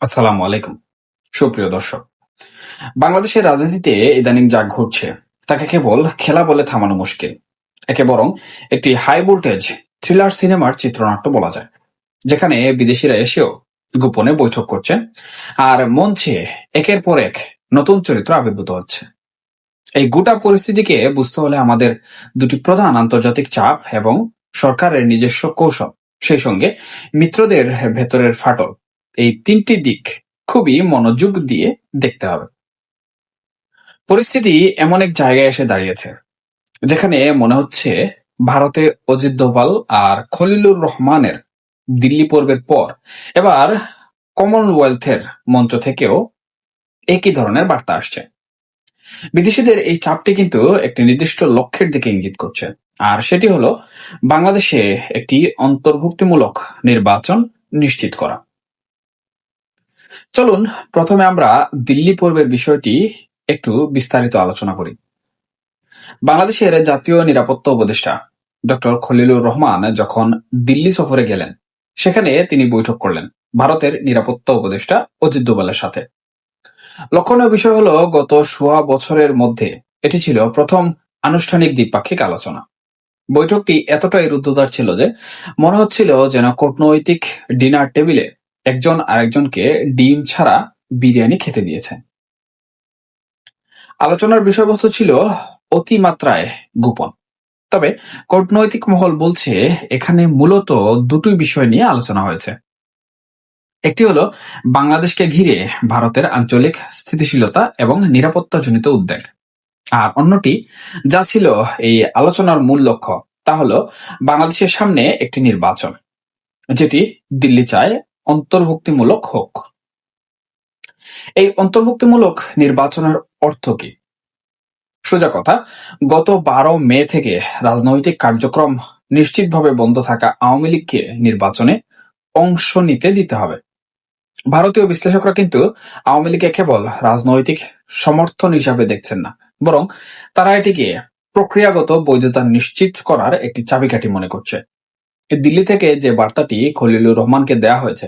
আসসালামু আলাইকুম। সুপ্রিয় দর্শক, বাংলাদেশের রাজনীতিতে ইদানিং যা ঘটছে তাকে কেবল খেলা বলে থামানো মুশকিল। একে বরং একটি হাই ভোল্টেজ থ্রিলার সিনেমার চিত্রনাট্য বলা যায়, যেখানে বিদেশিরা এসেও গোপনে বৈঠক করছে আর মঞ্চে একের পর এক নতুন চরিত্র আবির্ভূত হচ্ছে। এই গোটা পরিস্থিতিকে বুঝতে হলে আমাদের দুটি প্রধান আন্তর্জাতিক চাপ এবং সরকারের নিজস্ব কৌশল, সেই সঙ্গে মিত্রদের ভেতরের ফাটল, এই তিনটি দিক খুবই মনোযোগ দিয়ে দেখতে হবে। পরিস্থিতি এমন এক জায়গায় এসে দাঁড়িয়েছে যেখানে মনে হচ্ছে ভারতে অজিত দোভাল আর খলিলুর রহমানের দিল্লি পর্বের পর এবার কমনওয়েলথের মঞ্চ থেকেও একই ধরনের বার্তা আসছে। বিদেশিদের এই চাপটি কিন্তু একটি নির্দিষ্ট লক্ষ্যের দিকে ইঙ্গিত করছে, আর সেটি হলো বাংলাদেশে একটি অন্তর্ভুক্তিমূলক নির্বাচন নিশ্চিত করা। চলুন প্রথমে আমরা দিল্লি পর্বের বিষয়টি একটু বিস্তারিত আলোচনা করি। বাংলাদেশের জাতীয় নিরাপত্তা উপদেষ্টা ডক্টর খলিলুর রহমান যখন দিল্লি সফরে গেলেন, সেখানে তিনি বৈঠক করলেন ভারতের নিরাপত্তা উপদেষ্টা অজিত দোভালের সাথে। লক্ষণীয় বিষয় হলো, গত সোয়া বছরের মধ্যে এটি ছিল প্রথম আনুষ্ঠানিক দ্বিপাক্ষিক আলোচনা। বৈঠকটি এতটাই রুদ্ধদ্বার ছিল যে মনে হচ্ছিল যেন কূটনৈতিক ডিনার টেবিলে একজন আরেকজনকে ডিম ছাড়া বিরিয়ানি খেতে দিয়েছে। আলোচনার বিষয়বস্তু ছিল অতিমাত্রায় গোপন, তবে কূটনৈতিক মহল বলছে এখানে মূলত দুটোই বিষয় নিয়ে আলোচনা হয়েছে। একটি হলো বাংলাদেশকে ঘিরে ভারতের আঞ্চলিক স্থিতিশীলতা এবং নিরাপত্তাজনিত উদ্বেগ, আর অন্যটি যা ছিল এই আলোচনার মূল লক্ষ্য, তা হলো বাংলাদেশের সামনে একটি নির্বাচন, যেটি দিল্লি চায় অন্তর্ভুক্তিমূলক হোক। এই অন্তর্ভুক্তিমূলক নির্বাচনের অর্থ কি? সোজা কথা, গত 12 মে থেকে রাজনৈতিক কার্যক্রম নিশ্চিতভাবে বন্ধ থাকা আওয়ামী লীগকে নির্বাচনে অংশ নিতে দিতে হবে। ভারতীয় বিশ্লেষকরা কিন্তু আওয়ামী লীগকে কেবল রাজনৈতিক সমর্থন হিসাবে দেখছেন না, বরং তারা এটিকে প্রক্রিয়াগত বৈধতা নিশ্চিত করার একটি চাবিকাঠি মনে করছে। দিল্লি থেকে যে বার্তাটি খলিলুর রহমানকে দেয়া হয়েছে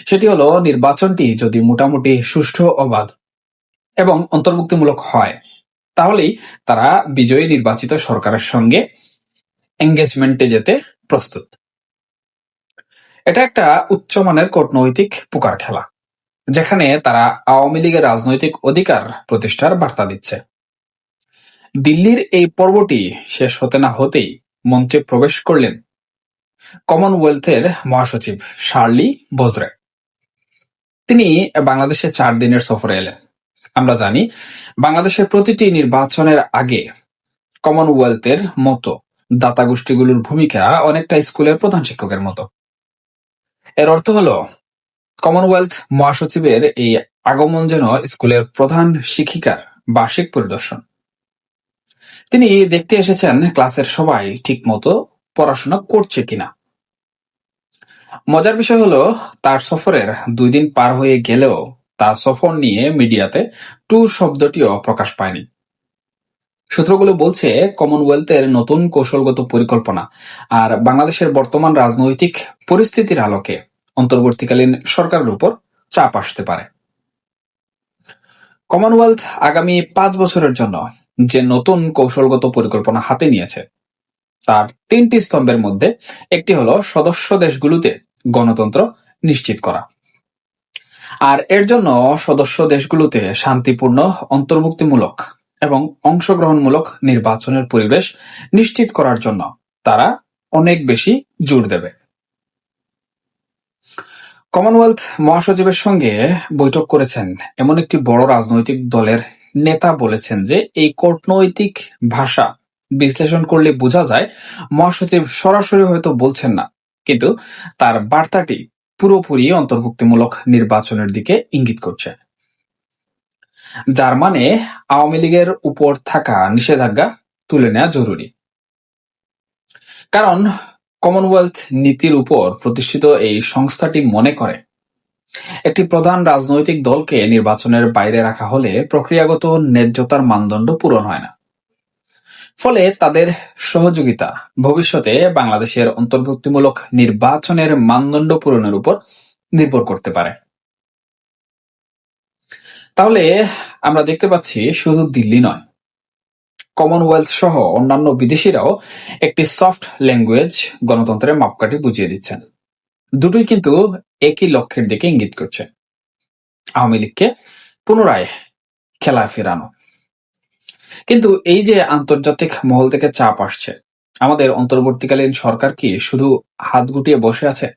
সেটি হলো, নির্বাচনটি যদি মোটামুটি সুষ্ঠু, অবাধ এবং অন্তর্ভুক্তিমূলক হয়, তাহলেই তারা বিজয়ী নির্বাচিত সরকারের সঙ্গে এঙ্গেজমেন্টে যেতে প্রস্তুত। এটা একটা উচ্চমানের কূটনৈতিক পোকার খেলা, যেখানে তারা আওয়ামী লীগের রাজনৈতিক অধিকার প্রতিষ্ঠার বার্তা দিচ্ছে। দিল্লির এই পর্বটি শেষ হতে না হতেই মঞ্চে প্রবেশ করলেন কমনওয়েলথের মহাসচিব শার্লি বোজরে। তিনি বাংলাদেশে 4 দিনের সফরে এলেন। আমরা জানি, বাংলাদেশের প্রতিটি নির্বাচনের আগে কমনওয়েলথের মতো দাতা গোষ্ঠীগুলোর ভূমিকা অনেকটা স্কুলের প্রধান শিক্ষকের মতো। এর অর্থ হলো, কমনওয়েলথ মহাসচিবের এই আগমন যেন স্কুলের প্রধান শিক্ষিকার বার্ষিক পরিদর্শন। তিনি দেখতে এসেছেন ক্লাসের সবাই ঠিকমতো পড়াশোনা করছে কিনা। মজার বিষয় হলো, তার সফরের 2 দিন পার হয়ে গেলেও তার সফর নিয়ে মিডিয়াতে ট্যুর শব্দটিও প্রকাশ পায়নি। সূত্রগুলো বলছে, কমনওয়েলথের নতুন কৌশলগত পরিকল্পনা আর বাংলাদেশের বর্তমান রাজনৈতিক পরিস্থিতির আলোকে অন্তর্বর্তীকালীন সরকারের উপর চাপ আসতে পারে। কমনওয়েলথ আগামী 5 বছরের জন্য যে নতুন কৌশলগত পরিকল্পনা হাতে নিয়েছে, তার 3টি স্তম্ভের মধ্যে একটি হলো সদস্য দেশগুলোতে গণতন্ত্র নিশ্চিত করা, আর এর জন্য সদস্য দেশগুলোতে শান্তিপূর্ণ, অন্তর্ভুক্তিমূলক এবং অংশগ্রহণমূলক নির্বাচনের পরিবেশ নিশ্চিত করার জন্য তারা অনেক বেশি জোর দেবে। কমনওয়েলথ মহাসচিবের সঙ্গে বৈঠক করেছেন এমন একটি বড় রাজনৈতিক দলের নেতা বলেছেন যে এই কূটনৈতিক ভাষা বিশ্লেষণ করলে বোঝা যায় মহাসচিব সরাসরি হয়তো বলছেন না, কিন্তু তার বার্তাটি পুরোপুরি অন্তর্ভুক্তিমূলক নির্বাচনের দিকে ইঙ্গিত করছে, যার মানে আওয়ামী লীগের উপর থাকা নিষেধাজ্ঞা তুলে নেওয়া জরুরি। কারণ কমনওয়েলথ নীতির উপর প্রতিষ্ঠিত এই সংস্থাটি মনে করে, একটি প্রধান রাজনৈতিক দলকে নির্বাচনের বাইরে রাখা হলে প্রক্রিয়াগত ন্যায্যতার মানদণ্ড পূরণ হয় না। ফলে তাদের সহযোগিতা ভবিষ্যতে বাংলাদেশের অন্তর্ভুক্তিমূলক নির্বাচনের মানদণ্ড পূরণের উপর নির্ভর করতে পারে। তাহলে আমরা দেখতে পাচ্ছি শুধু দিল্লি নয়, কমনওয়েলথ সহ অন্যান্য বিদেশিরাও একটি সফট ল্যাঙ্গুয়েজ গণতন্ত্রের মাপকাঠি বুঝিয়ে দিচ্ছেন। দুটোই কিন্তু একই লক্ষ্যের দিকে ইঙ্গিত করছে, আওয়ামী লীগকে পুনরায় খেলায় ফেরানো। কিন্তু এই যে আন্তর্জাতিক মহল থেকে চাপ আসছে, আমাদের অন্তর্বর্তীকালীন সরকার কি শুধু হাত গুটিয়ে বসে আছে?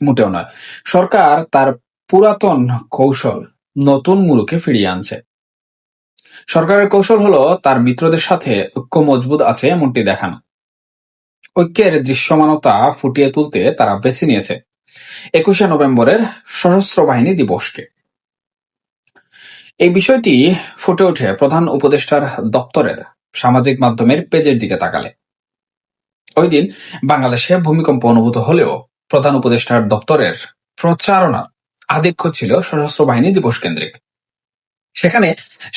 মোটেও নয়। সরকার তার পুরাতন কৌশল নতুন মুলুকে ফিরিয়ে আনছে। সরকারের কৌশল হলো তার মিত্রদের সাথে ঐক্য মজবুত আছে এমনটি দেখানো। ঐক্যের দৃশ্যমানতা ফুটিয়ে তুলতে তারা বেছে নিয়েছে ২১শে নভেম্বরের সশস্ত্র বাহিনী দিবসকে। এই বিষয়টি ফুটে ওঠে প্রধান উপদেষ্টার দপ্তরের সামাজিক মাধ্যমের পেজের দিকে তাকালে। ওই দিন বাংলাদেশে ভূমিকম্প অনুভূত হলেও প্রধান উপদেষ্টার দপ্তরের প্রচারণার আধিক্য ছিল সশস্ত্র বাহিনী দিবস কেন্দ্রিক। সেখানে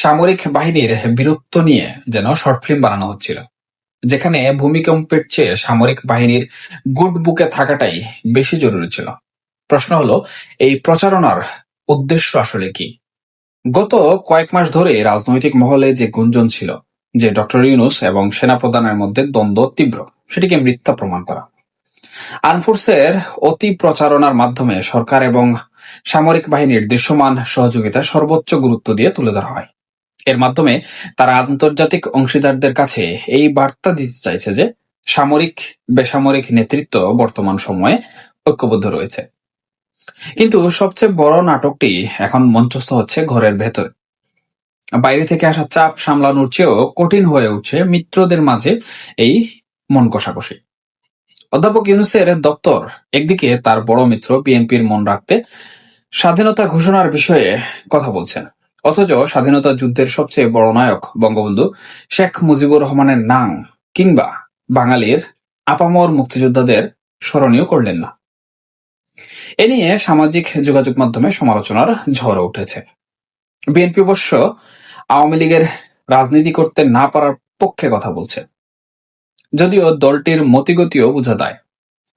সামরিক বাহিনীর বীরত্ব নিয়ে যেন শর্ট ফিল্ম বানানো হচ্ছিল, যেখানে ভূমিকম্পের চেয়ে সামরিক বাহিনীর গুড বুকে থাকাটাই বেশি জরুরি ছিল। প্রশ্ন হলো, এই প্রচারণার উদ্দেশ্য আসলে কি? গত কয়েক মাস ধরে রাজনৈতিক মহলে যে গুঞ্জন ছিল যে ডক্টর ইউনূস এবং সেনাপ্রধানের মধ্যে দ্বন্দ্ব তীব্র, সেটিকে মিথ্যা প্রমাণ করা। আর্মফোর্সের অতি প্রচারণার মাধ্যমে সরকার এবং সামরিক বাহিনীর দৃশ্যমান সহযোগিতা সর্বোচ্চ গুরুত্ব দিয়ে তুলে ধরা হয়। এর মাধ্যমে তারা আন্তর্জাতিক অংশীদারদের কাছে এই বার্তা দিতে চাইছে যে সামরিক বেসামরিক নেতৃত্ব বর্তমান সময়ে ঐক্যবদ্ধ রয়েছে। কিন্তু সবচেয়ে বড় নাটকটি এখন মঞ্চস্থ হচ্ছে ঘরের ভেতরে। বাইরে থেকে আসা চাপ সামলানোর চেয়েও কঠিন হয়ে উঠছে মিত্রদের মাঝে এই মন কষাকষি। অধ্যাপক ইউনূসের দপ্তর একদিকে তার বড় মিত্র বিএনপির মন রাখতে স্বাধীনতা ঘোষণার বিষয়ে কথা বলছেন, অথচ স্বাধীনতা যুদ্ধের সবচেয়ে বড় নায়ক বঙ্গবন্ধু শেখ মুজিবুর রহমানের নাম কিংবা বাঙালির আপামর মুক্তিযোদ্ধাদের স্মরণীয় করলেন না। এ নিয়ে সামাজিক যোগাযোগ মাধ্যমে সমালোচনার ঝড় উঠেছে। বিএনপি অবশ্য আওয়ামী লীগের রাজনীতি করতে না পারার পক্ষে কথা বলছে, যদিও দলটির মতিগতিও বোঝা দেয়।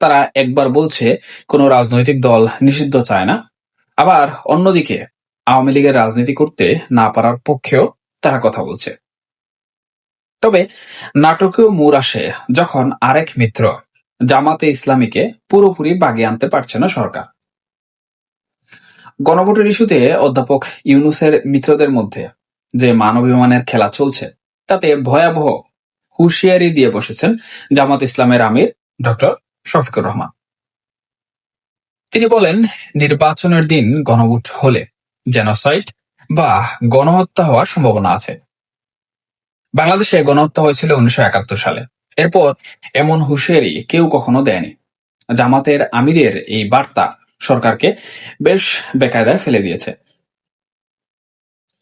তারা একবার বলছে কোনো রাজনৈতিক দল নিষিদ্ধ চায় না, আবার অন্যদিকে আওয়ামী লীগের রাজনীতি করতে না পারার পক্ষেও তারা কথা বলছে। তবে নাটকীয় মোড় আসে যখন আরেক মিত্র জামাতে ইসলামীকে পুরোপুরি বাগিয়ে আনতে পারছে না সরকার। গণভোটের ইস্যুতে অধ্যাপক ইউনূসের মিত্রদের মধ্যে যে মানবিমানের খেলা চলছে, তাতে ভয়াবহ হুঁশিয়ারি দিয়ে বসেছেন জামাত ইসলামের আমির ডক্টর শফিকুর রহমান। তিনি বলেন, নির্বাচনের দিন গণভোট হলে জেনোসাইড বা গণহত্যা হওয়ার সম্ভাবনা আছে। বাংলাদেশে গণহত্যা হয়েছিল ১৯৭১ সালে। এরপর এমন হুঁশিয়ারি কেউ কখনো দেয়নি। জামাতের আমিরের এই বার্তা সরকারকে বেশ বেকায়দায় ফেলে দিয়েছে।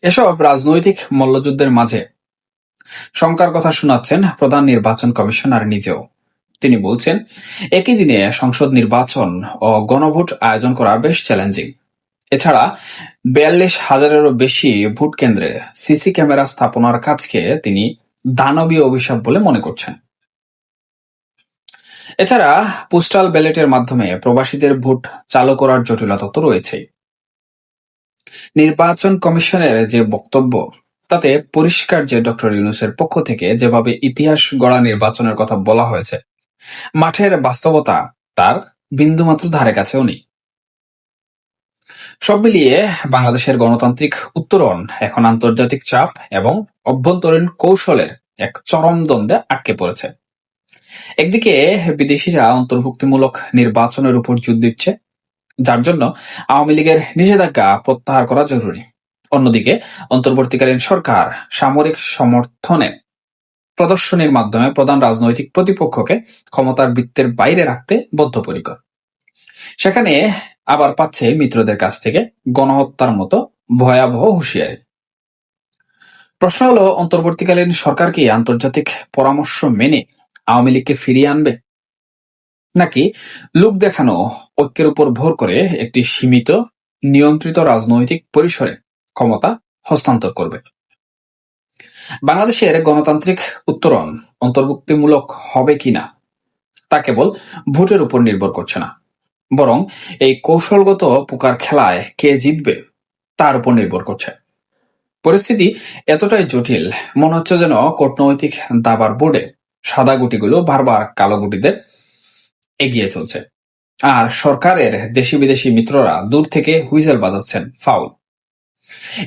এসব রাজনৈতিক মল্লযুদ্ধের মাঝে শঙ্কার কথা শোনাচ্ছেন প্রধান নির্বাচন কমিশনার নিজেও। তিনি বলছেন, একই দিনে সংসদ নির্বাচন ও গণভোট আয়োজন করা বেশ চ্যালেঞ্জিং। এছাড়া ৪২,০০০-এরও বেশি ভোট কেন্দ্রে সিসি ক্যামেরা স্থাপনার কাজকে তিনি দানবীয় অভিশাপ বলে মনে করছেন। এছাড়া পোস্টাল ব্যালটের মাধ্যমে প্রবাসীদের ভোট চালু করার জটিলতা তো রয়েছেই। নির্বাচন কমিশনের যে বক্তব্য, তাতে পরিষ্কার যে ডক্টর ইউনূসের পক্ষ থেকে যেভাবে ইতিহাস গড়া নির্বাচনের কথা বলা হয়েছে, মাঠের বাস্তবতা তার বিন্দুমাত্র ধারে কাছেও নেই। সব মিলিয়ে বাংলাদেশের গণতান্ত্রিক উত্তরণ এখন আন্তর্জাতিক চাপ এবং অভ্যন্তরীণ কৌশলের এক চরম দ্বন্দ্বে আটকে পড়েছে। একদিকে বিদেশিরা অন্তর্ভুক্তিমূলক নির্বাচনের উপর জোর দিচ্ছে, যার জন্য আওয়ামী লীগের নিষেধাজ্ঞা প্রত্যাহার করা জরুরি। অন্যদিকে অন্তর্বর্তীকালীন সরকার সামরিক সমর্থনে প্রদর্শনীর মাধ্যমে প্রধান রাজনৈতিক প্রতিপক্ষকে ক্ষমতার বৃত্তের বাইরে রাখতে বদ্ধপরিকর। সেখানে আবার পাচ্ছে মিত্রদের কাছ থেকে গণহত্যার মতো ভয়াবহ হুঁশিয়ারি। প্রশ্ন হলো, অন্তর্বর্তীকালীন সরকার কি আন্তর্জাতিক পরামর্শ মেনে আওয়ামী লীগকে ফিরিয়ে আনবে, নাকি লোক দেখানো ঐক্যের উপর ভর করে একটি সীমিত নিয়ন্ত্রিত রাজনৈতিক পরিসরে ক্ষমতা হস্তান্তর করবে? বাংলাদেশের গণতান্ত্রিক উত্তরণ অন্তর্ভুক্তিমূলক হবে কিনা তা কেবল ভোটের উপর নির্ভর করছে না, বরং এই কৌশলগত পোকার খেলায় কে জিতবে তার উপর নির্ভর করছে। পরিস্থিতি এতটাই জটিল, মনে হচ্ছে যেন কূটনৈতিক দাবার বোর্ডে সাদা গুটিগুলো বারবার কালো গুটিদের এগিয়ে চলছে, আর সরকারের দেশি বিদেশি মিত্ররা দূর থেকে হুইসেল বাজাচ্ছেন ফাউল।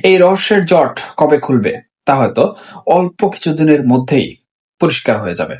এই রহস্যের জট কবে খুলবে তা হয়তো অল্প কিছুদিনের মধ্যেই পরিষ্কার হয়ে যাবে।